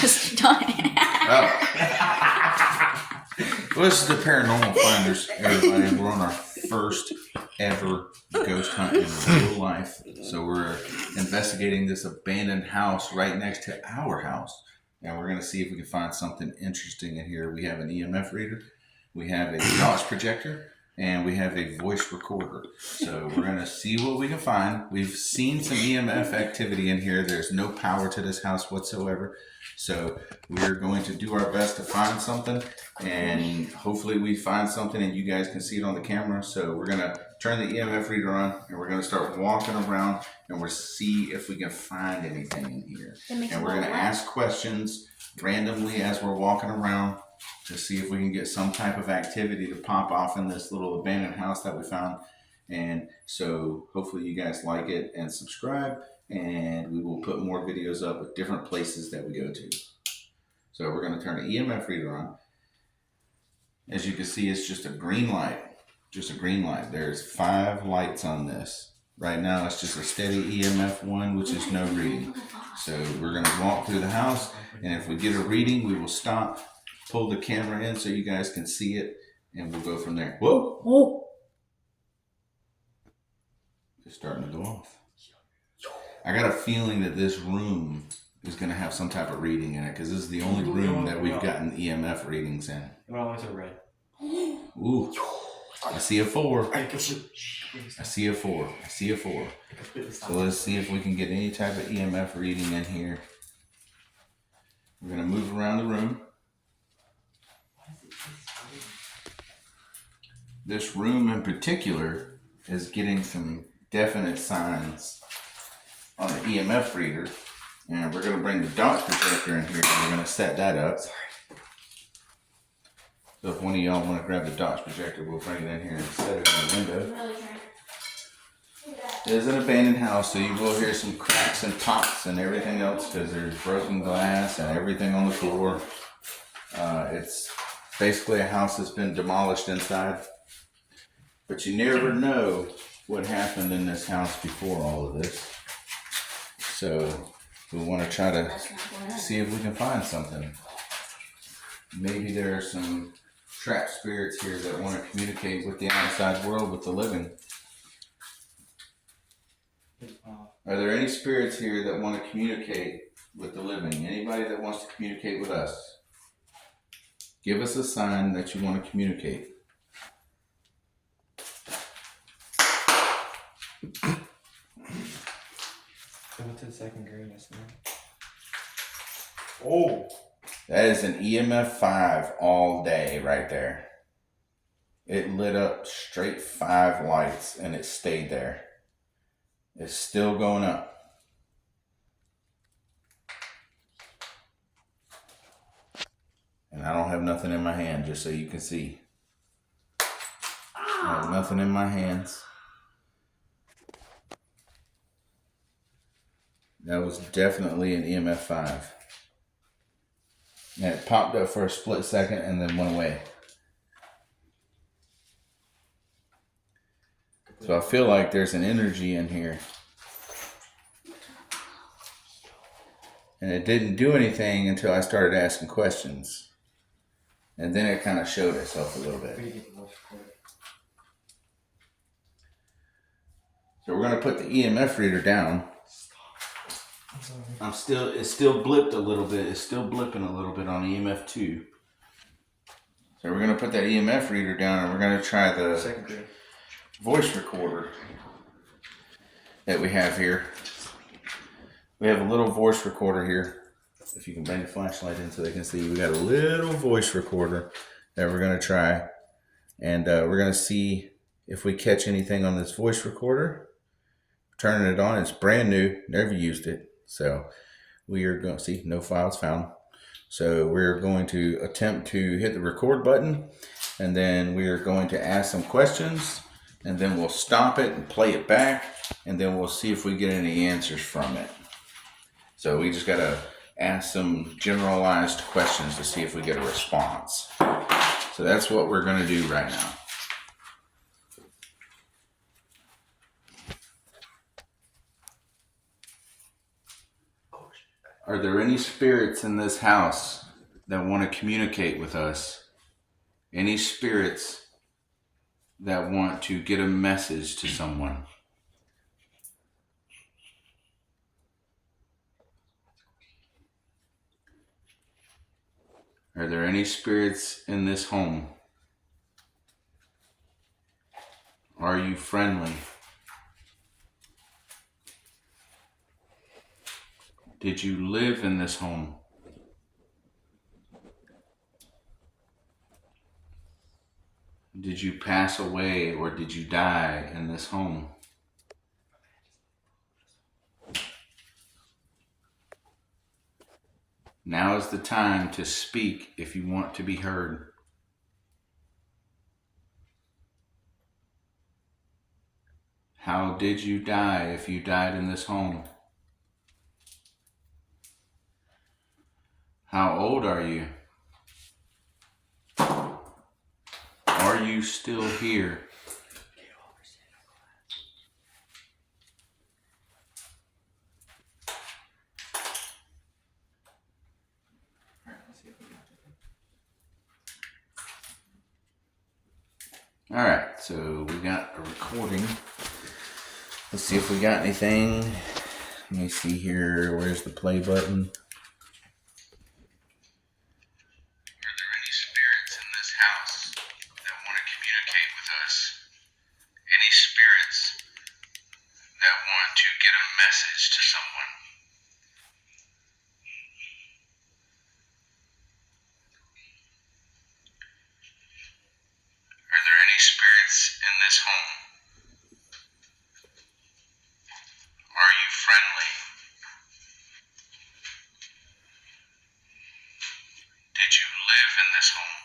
just done. Well, this is the Paranormal Finders, everybody. We're on our first ever ghost hunt in real life. So we're investigating this abandoned house right next to our house. And we're going to see if we can find something interesting in here. We have an EMF reader, we have a dodge projector, and we have a voice recorder. So we're going to see what we can find. We've seen some EMF activity in here. There's no power to this house whatsoever. So we're going to do our best to find something, and hopefully we find something and you guys can see it on the camera. So we're going to turn the EMF reader on and we're going to start walking around and we'll see if we can find anything in here. And we're going to ask questions randomly as we're walking around to see if we can get some type of activity to pop off in this little abandoned house that we found. And so hopefully you guys like it and subscribe, and we will put more videos up with different places that we go to. So we're going to turn the EMF reader on. As you can see, it's just a green light. Just a green light. There's 5 lights on this. Right now it's just a steady EMF 1, which is no reading. So we're going to walk through the house, and if we get a reading, we will stop, pull the camera in so you guys can see it, and we'll go from there. Whoa! Whoa! It's starting to go off. I got a feeling that this room is going to have some type of reading in it, because this is the only room that we've gotten EMF readings in. Well, it's a red. Ooh. I see a 4. I see a 4. I see a 4. So let's see if we can get any type of EMF reading in here. We're going to move around the room. This room in particular is getting some definite signs on the EMF reader. And we're going to bring the dot projector in here and we're going to set that up. So if one of y'all want to grab the dot projector, we'll bring it in here and set it in the window. It is an abandoned house, so you will hear some cracks and pops and everything else because there's broken glass and everything on the floor. It's basically a house that's been demolished inside. But you never know what happened in this house before all of this. So we want to try to see if we can find something. Maybe there are some trapped spirits here that want to communicate with the outside world, with the living. Are there any spirits here that want to communicate with the living? Anybody that wants to communicate with us? Give us a sign that you want to communicate. What's the second green? Oh! That is an EMF 5 all day right there. It lit up straight 5 lights and it stayed there. It's still going up. And I don't have nothing in my hand, just so you can see. I have nothing in my hands. That was definitely an EMF 5. And it popped up for a split second and then went away. So I feel like there's an energy in here. And it didn't do anything until I started asking questions. And then it kind of showed itself a little bit. So we're going to put the EMF reader down. It's still blipped a little bit. It's still blipping a little bit on EMF 2. So we're going to put that EMF reader down and we're going to try the voice recorder that we have here. We have a little voice recorder here. If you can bring the flashlight in so they can see, we got a little voice recorder that we're going to try. And we're going to see if we catch anything on this voice recorder. Turning it on, it's brand new, never used it. So we are going to see no files found. So we're going to attempt to hit the record button, and then we are going to ask some questions, and then we'll stop it and play it back, and then we'll see if we get any answers from it. So we just got to ask some generalized questions to see if we get a response. So that's what we're going to do right now. Are there any spirits in this house that want to communicate with us? Any spirits that want to get a message to someone? Are there any spirits in this home? Are you friendly? Did you live in this home? Did you pass away or did you die in this home? Now is the time to speak if you want to be heard. How did you die if you died in this home? How old are you? Are you still here? All right, so we got a recording. Let's see if we got anything. Let me see here. Where's the play button? Are there any spirits in this house that want to communicate with us? Any spirits that want to get a message to someone? Are there any spirits in this home? Are you friendly? Did you live in this home?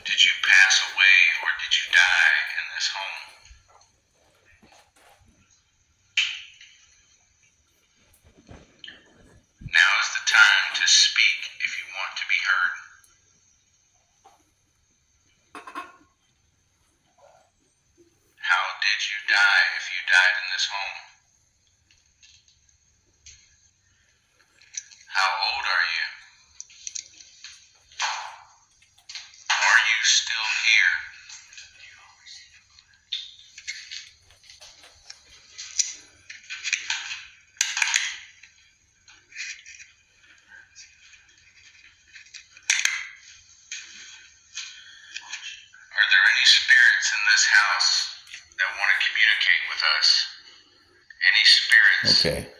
Did you pass away or did you die in this home? Now is the time to speak if you want to be heard. How did you die if you died in this home? How old are you? Are you still here? Are there any spirits in this house that want to communicate with us? Any spirits? Okay.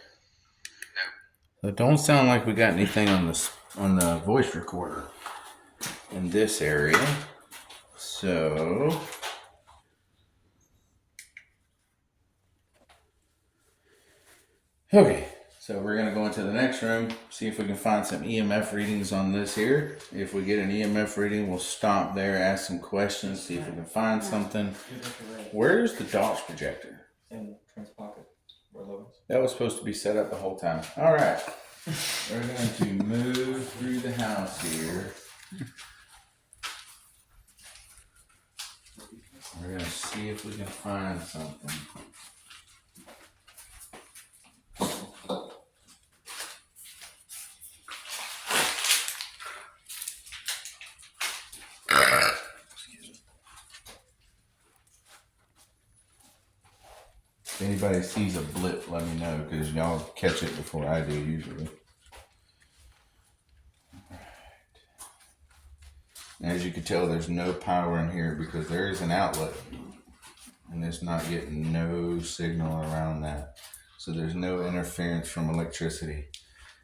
It don't sound like we got anything on the voice recorder in this area. So okay. So we're gonna go into the next room, see if we can find some EMF readings on this here. If we get an EMF reading, we'll stop there, ask some questions, see if we can find something. Where's the DOS projector? In Trent's pocket. Where Logan's? That was supposed to be set up the whole time. All right. We're going to move through the house here. We're going to see if we can find something. If anybody sees a blip, let me know, because y'all catch it before I do usually. As you can tell, there's no power in here because there is an outlet and it's not getting no signal around that. So there's no interference from electricity.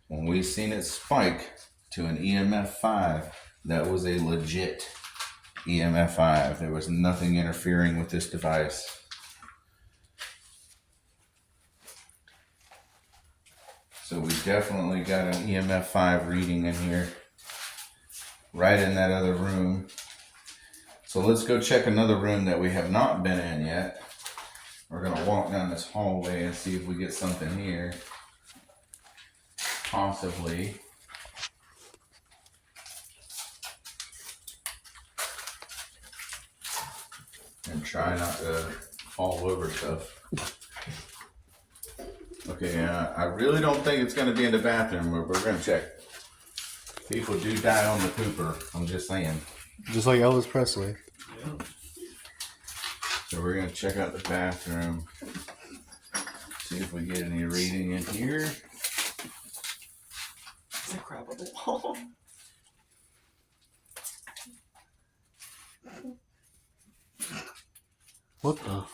When we seen it spike to an EMF 5, that was a legit EMF 5. There was nothing interfering with this device. So we definitely got an EMF 5 reading in here, right in that other room. So let's go check another room that we have not been in yet. We're gonna walk down this hallway and see if we get something here. Possibly. And try not to fall over stuff. Okay, I really don't think it's going to be in the bathroom, but we're going to check. People do die on the pooper. I'm just saying. Just like Elvis Presley. So we're going to check out the bathroom. See if we get any reading in here. Is that crap on the wall? What the?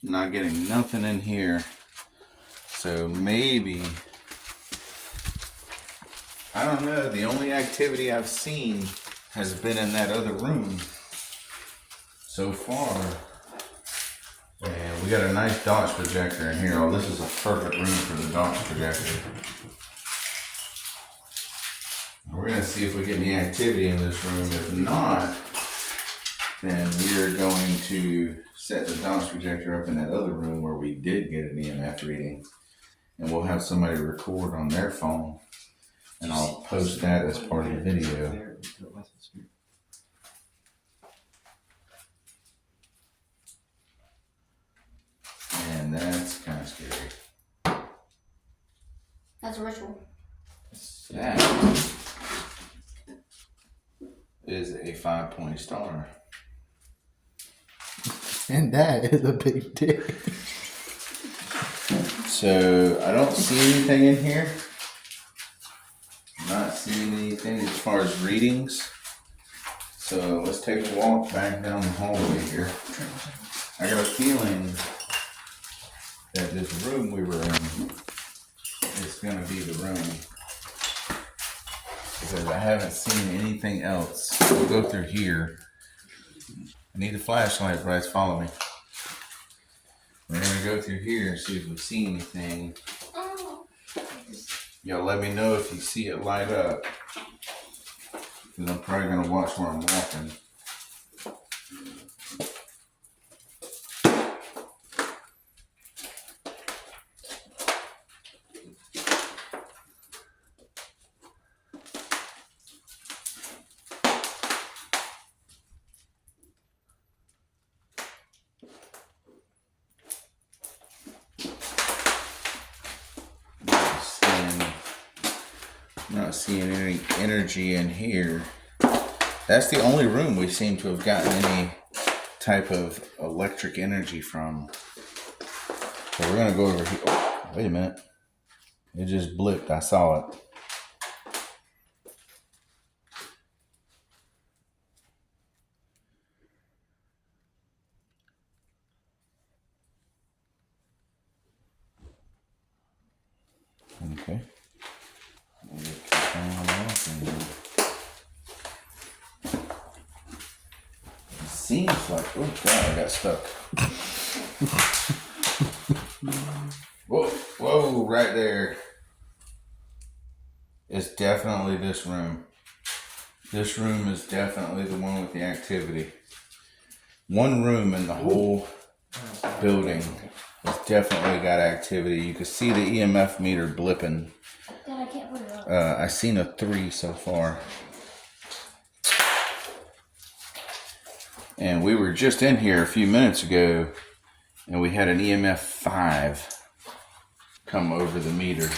Not getting nothing in here. So maybe, I don't know, the only activity I've seen has been in that other room so far. And we got a nice dots projector in here. Oh, this is a perfect room for the dots projector. We're going to see if we get any activity in this room. If not, then we're going to set the dots projector up in that other room where we did get an EMF reading. And we'll have somebody record on their phone. And I'll post that as part of the video. And that's kind of scary. That's a ritual. That is a 5-point star. And that is a big dick. So I don't see anything in here. I'm not seeing anything as far as readings. So let's take a walk back down the hallway here. I got a feeling that this room we were in is going to be the room. Because I haven't seen anything else. We'll go through here. I need a flashlight, Bryce. Follow me. We're going to go through here and see if we see anything. Y'all let me know if you see it light up. Because I'm probably going to watch where I'm walking. Not seeing any energy in here. That's the only room we seem to have gotten any type of electric energy from. So we're gonna go over here. Oh, wait a minute. It just blipped. I saw it. Okay. Seems like, oh god, I got stuck. Whoa, right there. It's definitely this room. This room is definitely the one with the activity. One room in the whole building has definitely got activity. You can see the EMF meter blipping. Dad, I can't put it up. I've seen a 3 so far. And we were just in here a few minutes ago and we had an EMF 5 come over the meter.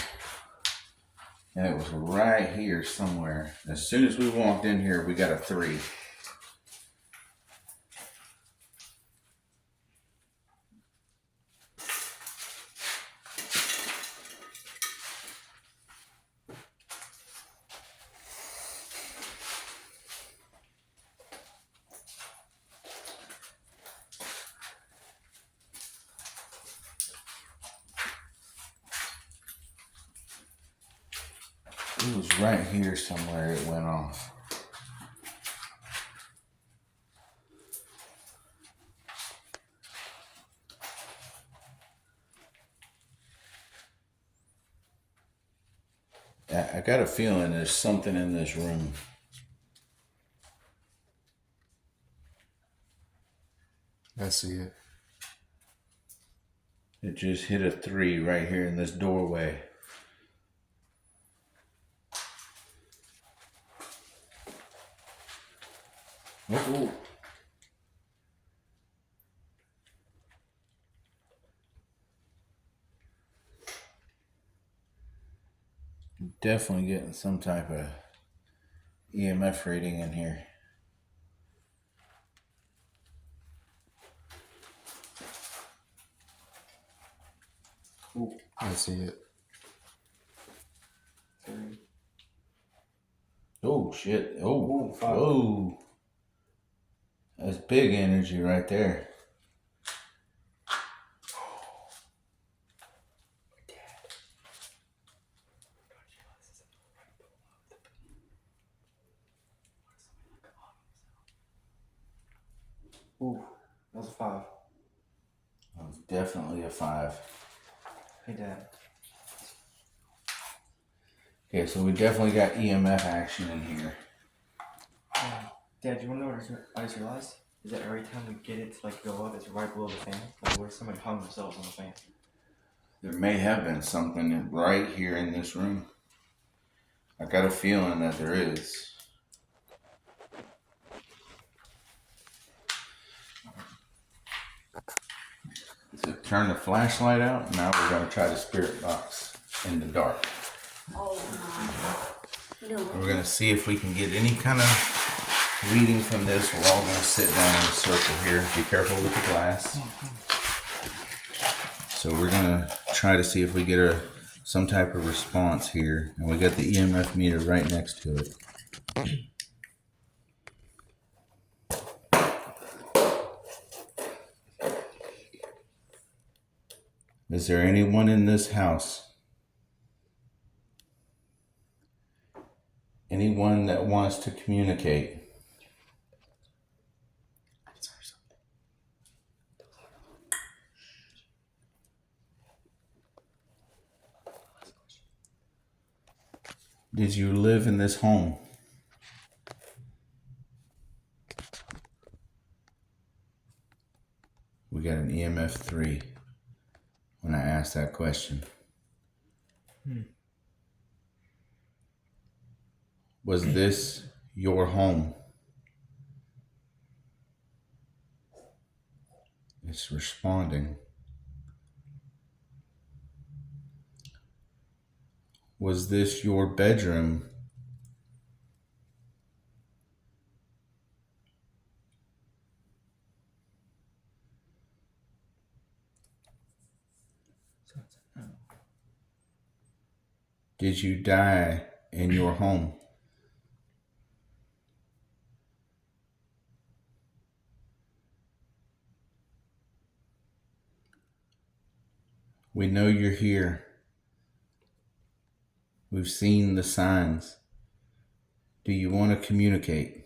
And it was right here somewhere. As soon as we walked in here, we got a 3. It was right here somewhere it went off. I got a feeling there's something in this room. I see it. It just hit a 3 right here in this doorway. Oh. definitely getting some type of EMF reading in here. Ooh, I see it. 3. Oh shit! Oh, Ooh, 5. whoa! That's big energy right there. Ooh, that was a 5. That was definitely a 5. Hey, Dad. Okay, so we definitely got EMF action in here. Dad, you wanna know what I just realized? Is that every time we get it to like go up, it's right below the fan. Like where somebody hung themselves on the fan. There may have been something right here in this room. I got a feeling that there is. So turn the flashlight out. Now we're going to try the spirit box in the dark. Oh my. No. We're going to see if we can get any kind of reading from this. We're all going to sit down in a circle here. Be careful with the glass. So we're going to try to see if we get some type of response here. And we got the EMF meter right next to it. Is there anyone in this house? Anyone that wants to communicate? Did you live in this home? We got an EMF 3 when I asked that question. Was this your home? It's responding. Was this your bedroom? Did you die in your home? We know you're here. We've seen the signs. Do you want to communicate?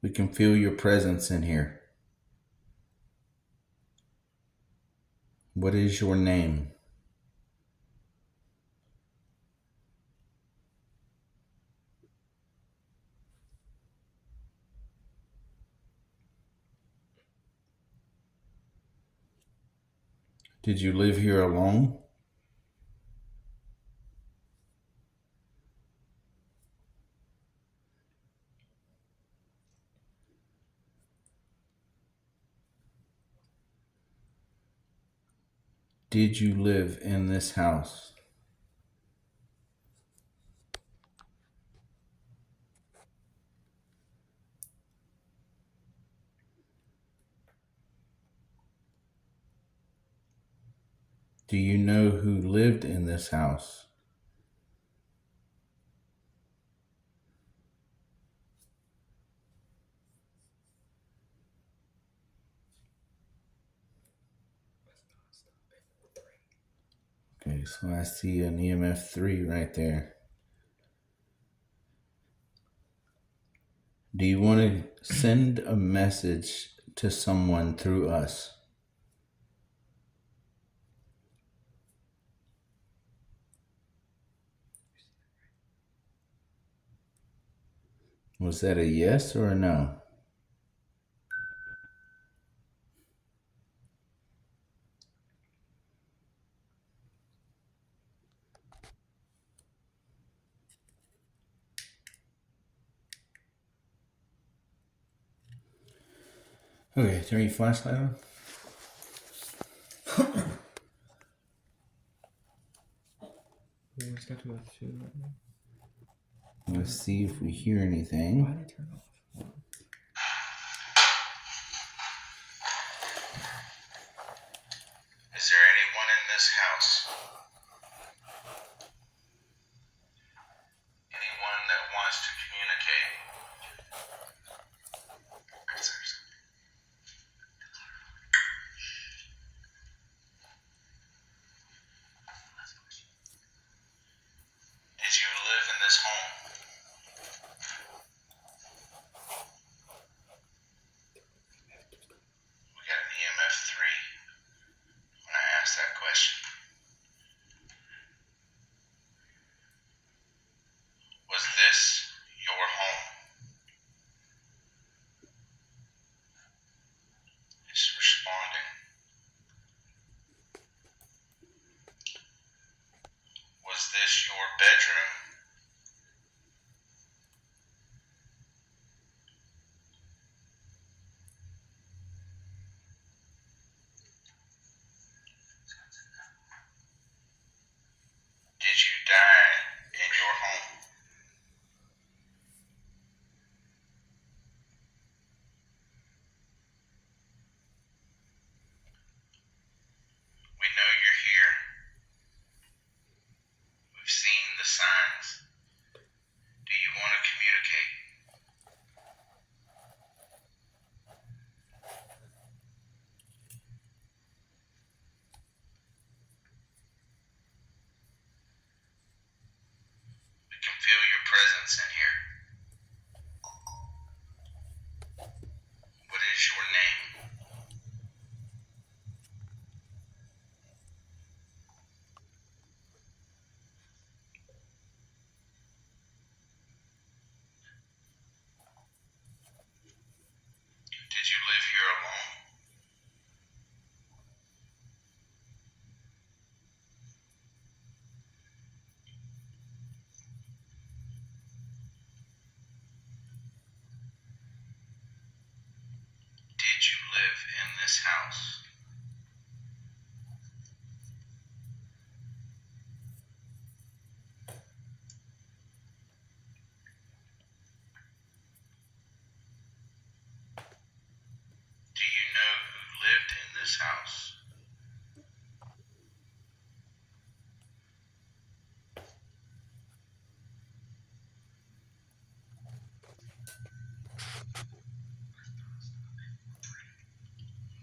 We can feel your presence in here. What is your name? Did you live here alone? Did you live in this house? Do you know who lived in this house? Okay, so I see an EMF 3 right there. Do you want to send a message to someone through us? Was that a yes or a no? Okay, turn your flashlight on. We just got to go through right now. Let's see if we hear Why anything. did it turn off? Is there anyone in this house? Anyone that wants to communicate? Did you live in this home? We got an EMF 3 when I asked that question. Was this your home? It's responding. Was this your bedroom? Did you die in your home? We know you're here. We've seen the signs. Do you want to communicate? We can feel your presence in here. What is your name? Did you live here alone? Did you live in this house? Do you know who lived in this house?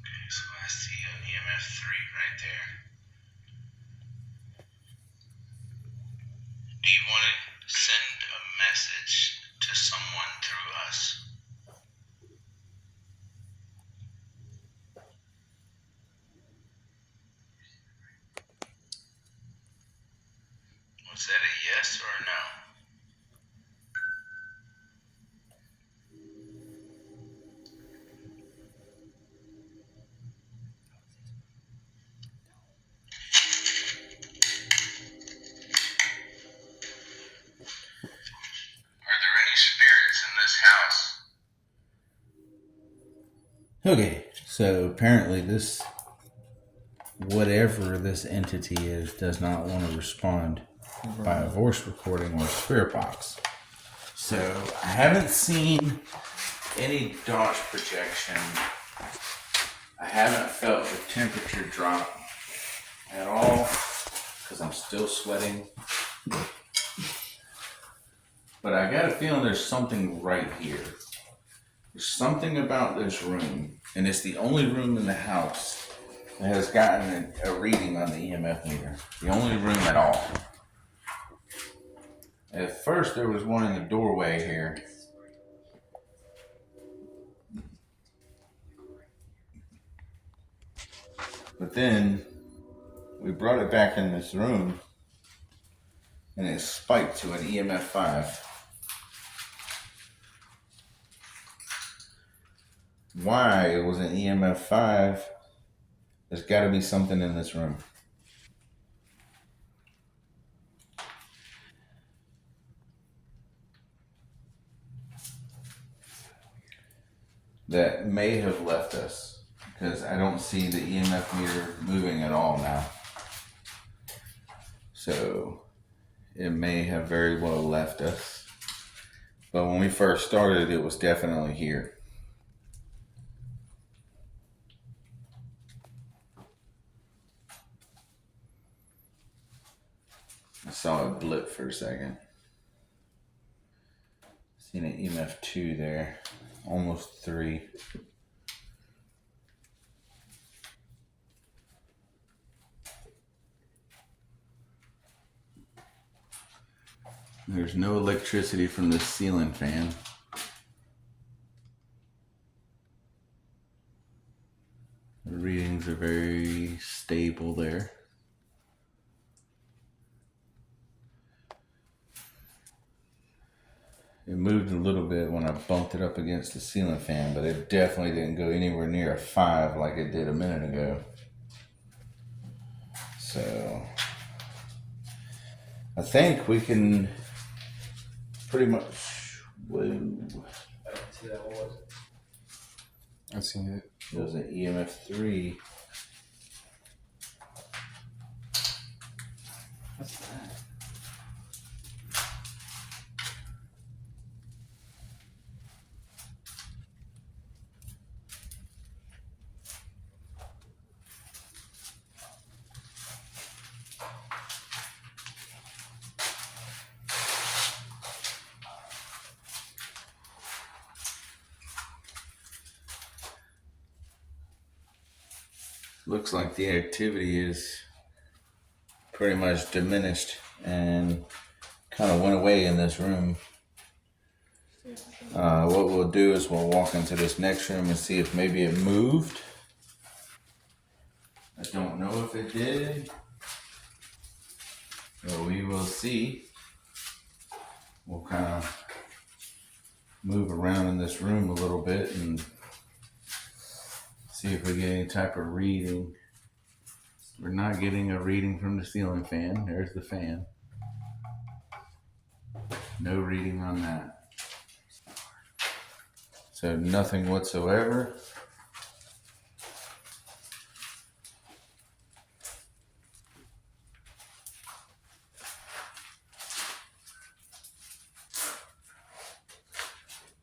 Okay, so I see an EMF 3 right there. Do you want to send a message to someone through us? Was that a yes or a no? Are there any spirits in this house? Okay, so apparently this, whatever this entity is, does not want to respond by a voice recording or spirit box. So I haven't seen any dodge projection. I haven't felt the temperature drop at all because I'm still sweating. But I got a feeling there's something right here. There's something about this room, and it's the only room in the house that has gotten a reading on the EMF meter. The only room at all. At first, there was one in the doorway here. But then, we brought it back in this room, and it spiked to an EMF 5. Why it was an EMF 5, there's got to be something in this room. that may have left us because I don't see the EMF meter moving at all now. So it may have very well left us. But when we first started, it was definitely here. I saw it blip for a second. Seen an EMF 2 there, almost 3. There's no electricity from the ceiling fan. The readings are very stable there. It moved a little bit when I bumped it up against the ceiling fan, but it definitely didn't go anywhere near a 5 like it did a minute ago. So I think we can pretty much. Whoa. I didn't see that. What was it? I seen it. It was an EMF 3. What's that? Looks like the activity is pretty much diminished and kind of went away in this room. What we'll do is we'll walk into this next room and see if maybe it moved. I don't know if it did, but we will see. We'll kind of move around in this room a little bit and see if we get any type of reading. We're not getting a reading from the ceiling fan. There's the fan. No reading on that. So nothing whatsoever.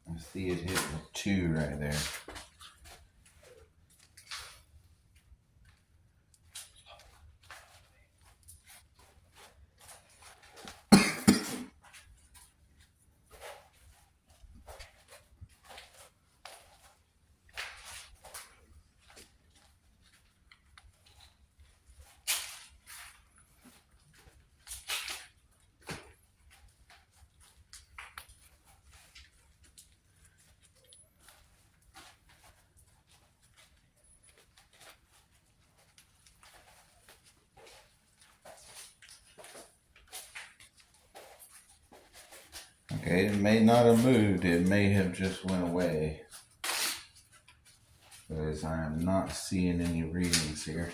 I see it hit a 2 right there. Okay, it may not have moved. It may have just went away. Because I am not seeing any readings here.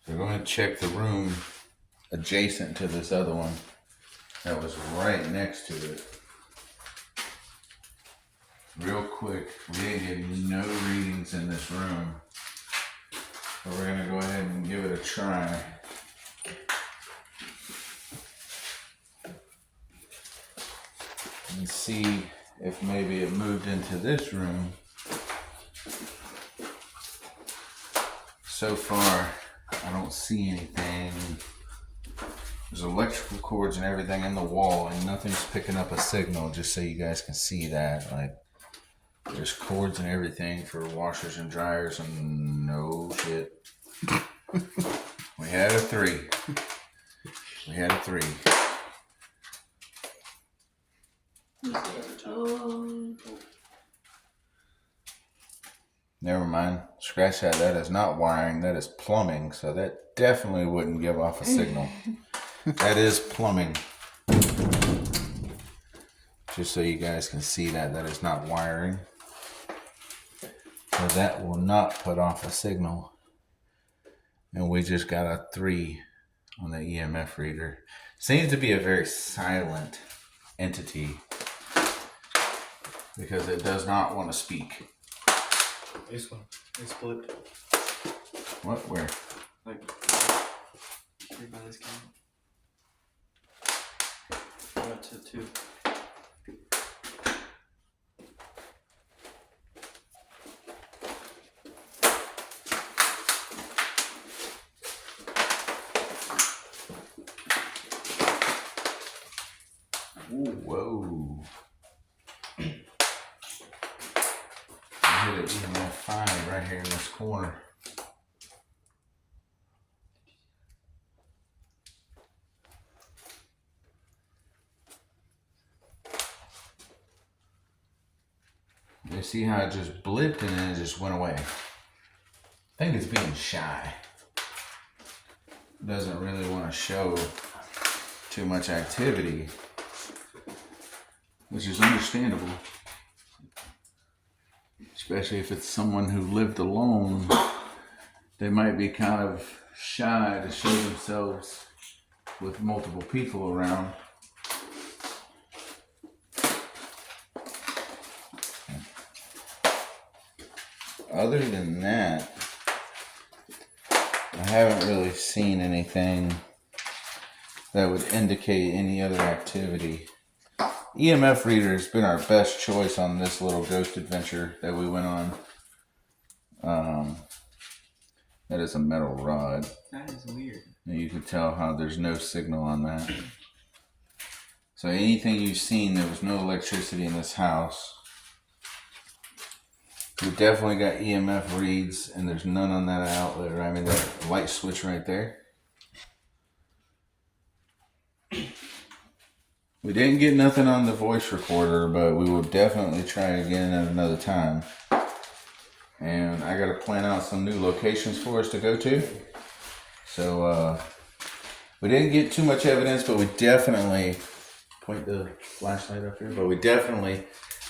So we're going to check the room adjacent to this other one that was right next to it. Real quick, we ain't getting no readings in this room. So we're going to go ahead and give it a try. And see if maybe it moved into this room. So far, I don't see anything. There's electrical cords and everything in the wall, and nothing's picking up a signal, just so you guys can see that. Like, there's cords and everything for washers and dryers, and no shit. We had a 3. We had a 3. Never mind. Scratch that. That is not wiring. That is plumbing. So that definitely wouldn't give off a signal. That is plumbing. Just so you guys can see that. That is not wiring. So that will not put off a signal. And we just got a 3 on the EMF reader. Seems to be a very silent entity because it does not want to speak. This one. It's split. What? Where? Like, here by this camera. I went to 2. Ooh, whoa. I hit an EMF 5 right here in this corner. You see how it just blipped and then it just went away. I think it's being shy. Doesn't really want to show too much activity, which is understandable. Especially if it's someone who lived alone, they might be kind of shy to show themselves with multiple people around. Other than that, I haven't really seen anything that would indicate any other activity. EMF reader has been our best choice on this little ghost adventure that we went on. That is a metal rod. That is weird. And you can tell how there's no signal on that. So anything you've seen, there was no electricity in this house. We definitely got EMF reads, and there's none on that outlet. I mean, that light switch right there. We didn't get nothing on the voice recorder, but we will definitely try again at another time. And I got to plan out some new locations for us to go to. So we didn't get too much evidence, but we definitely point the flashlight up here. But we definitely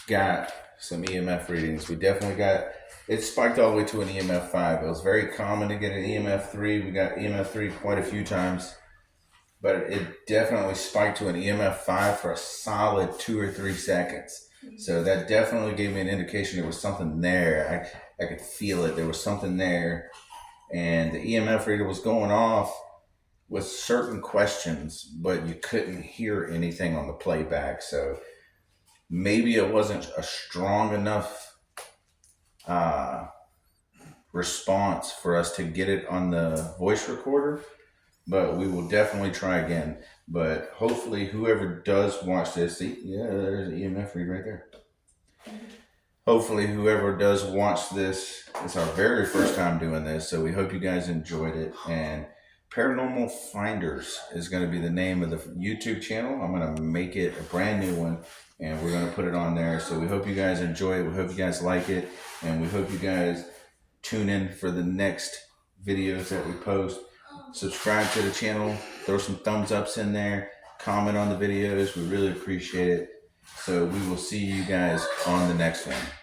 got some EMF readings. We definitely got it spiked all the way to an EMF 5. It was very common to get an EMF 3. We got EMF 3 quite a few times. But it definitely spiked to an EMF 5 for a solid 2 or 3 seconds. So that definitely gave me an indication there was something there. I could feel it. There was something there. And the EMF reader was going off with certain questions, but you couldn't hear anything on the playback. So maybe it wasn't a strong enough response for us to get it on the voice recorder. But we will definitely try again. But hopefully whoever does watch this, see, yeah, there's an EMF read right there. Hopefully whoever does watch this, it's our very first time doing this, so we hope you guys enjoyed it. And Paranormal Finders is going to be the name of the YouTube channel. I'm going to make it a brand new one, and we're going to put it on there. So we hope you guys enjoy it. We hope you guys like it, and we hope you guys tune in for the next videos that we post. Subscribe to the channel, throw some thumbs ups in there, comment on the videos. We really appreciate it. So we will see you guys on the next one.